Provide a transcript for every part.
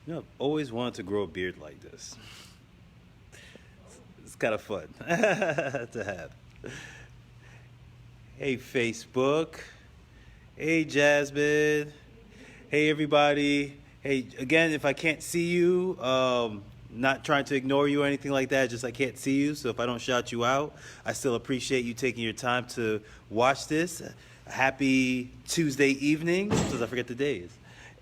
I've always wanted to grow a beard like this. It's kind of fun to have. Hey, Facebook. Hey, Jasmine. Hey, everybody. Hey, again, if I can't see you, not trying to ignore you or anything like that, just I can't see you. So if I don't shout you out, I still appreciate you taking your time to watch this. Happy Tuesday evening, because I forget the days.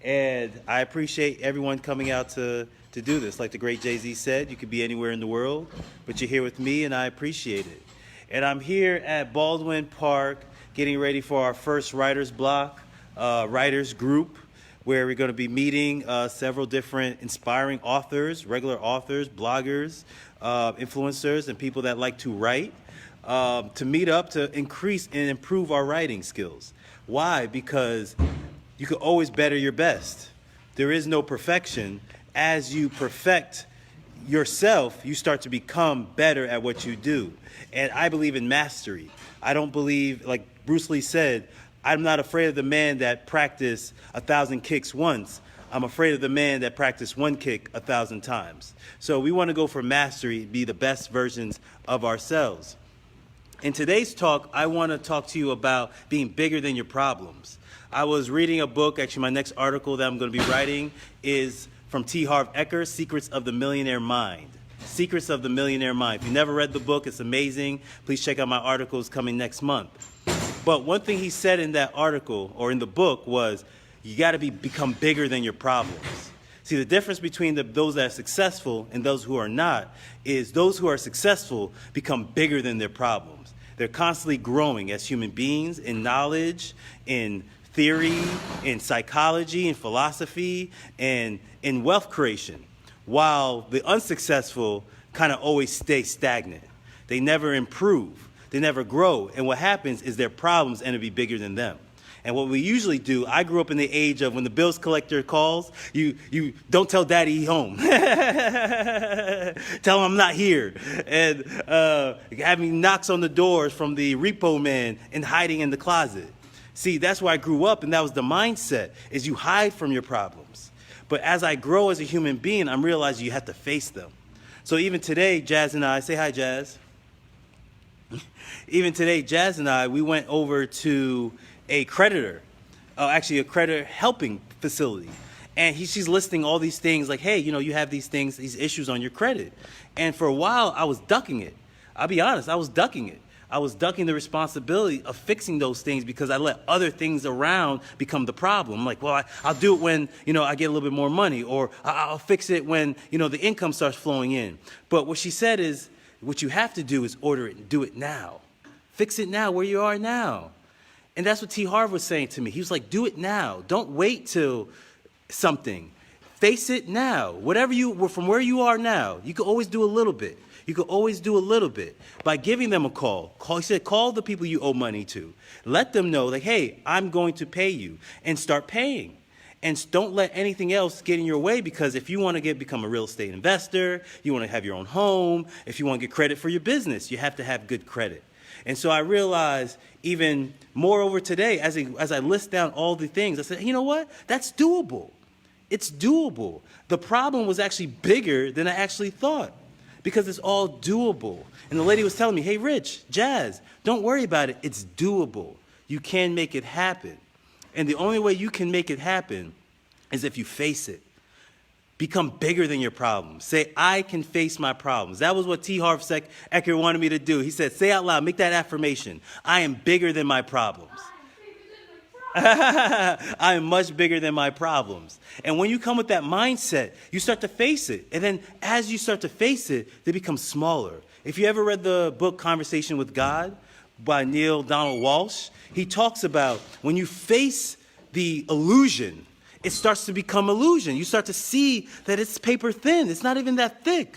And I appreciate everyone coming out to do this. Like the great Jay-Z said, you could be anywhere in the world, but you're here with me, and I appreciate it. And I'm here at Baldwin Park getting ready for our first writer's block, writers group, where we're going to be meeting several different inspiring authors, regular authors, bloggers, influencers, and people that like to write, to meet up to increase and improve our writing skills. Why? Because you can always better your best. There is no perfection. As you perfect yourself, you start to become better at what you do. And I believe in mastery. I don't believe, like Bruce Lee said, I'm not afraid of the man that practiced 1,000 kicks once. I'm afraid of the man that practiced one kick 1,000 times. So we want to go for mastery, be the best versions of ourselves. In today's talk, I want to talk to you about being bigger than your problems. I was reading a book, actually my next article that I'm going to be writing is from Harv Eker, Secrets of the Millionaire Mind. Secrets of the Millionaire Mind. If you never read the book, it's amazing. Please check out my articles coming next month. But one thing he said in that article, or in the book, was you got to become bigger than your problems. See, the difference between those that are successful and those who are not is those who are successful become bigger than their problems. They're constantly growing as human beings in knowledge, in theory, in psychology, in philosophy, and in wealth creation, while the unsuccessful kind of always stay stagnant. They never improve. They never grow. And what happens is their problems end up being bigger than them. And what we usually do, I grew up in the age of when the bills collector calls, you don't tell daddy he's home. Tell him I'm not here. And having knocks on the doors from the repo man and hiding in the closet. See, that's where I grew up, and that was the mindset, is you hide from your problems. But as I grow as a human being, I'm realizing you have to face them. So even today, Jazz and I, say hi, Jazz. Even today, Jazz and I, we went over to a creditor, actually a creditor helping facility. And she's listing all these things like, hey, you have these things, these issues on your credit. And for a while, I was ducking it. I'll be honest, I was ducking it. I was ducking the responsibility of fixing those things because I let other things around become the problem. I'm like, well, I'll do it when, I get a little bit more money, or I'll fix it when, the income starts flowing in. But what she said is, what you have to do is order it and do it now. Fix it now, where you are now. And that's what T. Harv was saying to me. He was like, do it now. Don't wait till something. Face it now. From where you are now, you can always do a little bit. You can always do a little bit by giving them a call. He said, call the people you owe money to. Let them know, like, hey, I'm going to pay you, and start paying. And don't let anything else get in your way, because if you want to become a real estate investor, you want to have your own home, if you want to get credit for your business, you have to have good credit. And so I realized even moreover today, as I list down all the things, I said, you know what? That's doable. It's doable. The problem was actually bigger than I actually thought, because it's all doable. And the lady was telling me, hey, Rich, Jazz, don't worry about it. It's doable. You can make it happen. And the only way you can make it happen is if you face it. Become bigger than your problems. Say, I can face my problems. That was what T. Harv Eker wanted me to do. He said, say out loud, make that affirmation. I am bigger than my problems. I am much bigger than my problems. And when you come with that mindset, you start to face it. And then as you start to face it, they become smaller. If you ever read the book Conversation with God by Neil Donald Walsh, he talks about when you face the illusion, it starts to become illusion. You start to see that it's paper thin. It's not even that thick.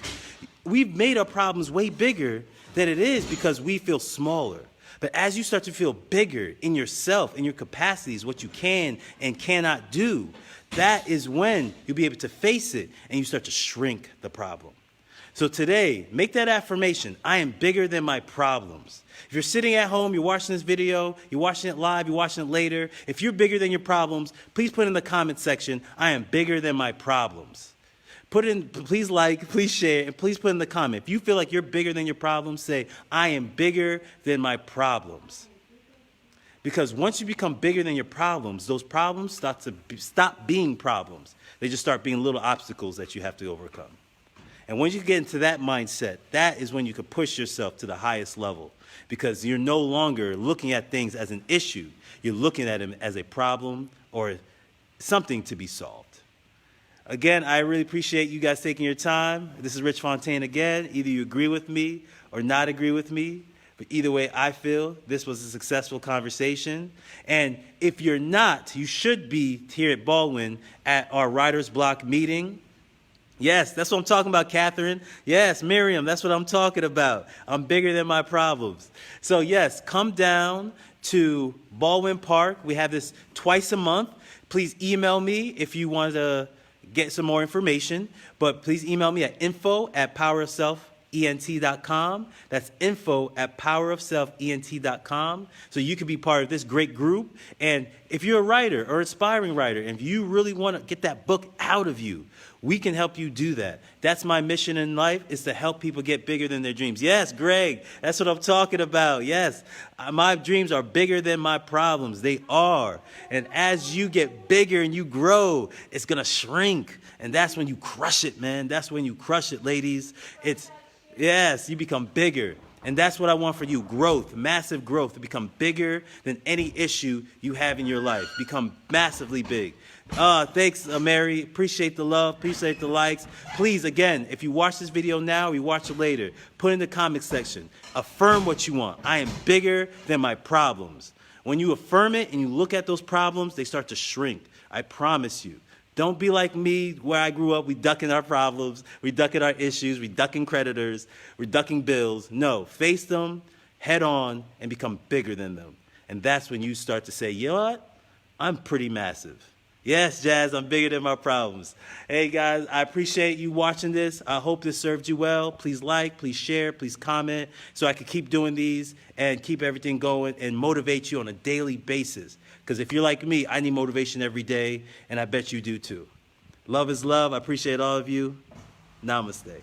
We've made our problems way bigger than it is because we feel smaller. But as you start to feel bigger in yourself, in your capacities, what you can and cannot do, that is when you'll be able to face it and you start to shrink the problem. So today, make that affirmation. I am bigger than my problems. If you're sitting at home, you're watching this video, you're watching it live, you're watching it later. If you're bigger than your problems, please put in the comment section, I am bigger than my problems. Put in, please like, please share, and please put in the comment. If you feel like you're bigger than your problems, say, I am bigger than my problems. Because once you become bigger than your problems, those problems stop being problems. They just start being little obstacles that you have to overcome. And once you get into that mindset, that is when you can push yourself to the highest level. Because you're no longer looking at things as an issue. You're looking at them as a problem or something to be solved. Again, I really appreciate you guys taking your time. This is Rich Fontaine again. Either you agree with me or not agree with me. But either way, I feel this was a successful conversation. And if you're not, you should be here at Baldwin at our Writer's Block meeting. Yes, that's what I'm talking about, Catherine. Yes, Miriam, that's what I'm talking about. I'm bigger than my problems. So yes, come down to Baldwin Park. We have this twice a month. Please email me if you want to get some more information. But please email me at info@powerofselfent.com. That's info@powerofselfent.com. So you can be part of this great group. And if you're a writer or aspiring writer, and if you really want to get that book out of you, we can help you do that. That's my mission in life, is to help people get bigger than their dreams. Yes, Greg, that's what I'm talking about. Yes, my dreams are bigger than my problems. They are. And as you get bigger and you grow, it's going to shrink. And that's when you crush it, man. That's when you crush it, ladies. Yes, you become bigger. And that's what I want for you, growth, massive growth, to become bigger than any issue you have in your life. Become massively big. Thanks, Mary. Appreciate the love. Appreciate the likes. Please, again, if you watch this video now or you watch it later, put in the comment section. Affirm what you want. I am bigger than my problems. When you affirm it and you look at those problems, they start to shrink. I promise you. Don't be like me, where I grew up. We ducking our problems. We ducking our issues. We ducking creditors. We're ducking bills. No, face them head on and become bigger than them. And that's when you start to say, you know what? I'm pretty massive. Yes, Jazz, I'm bigger than my problems. Hey, guys, I appreciate you watching this. I hope this served you well. Please like, please share, please comment so I can keep doing these and keep everything going and motivate you on a daily basis. Because if you're like me, I need motivation every day, and I bet you do too. Love is love. I appreciate all of you. Namaste.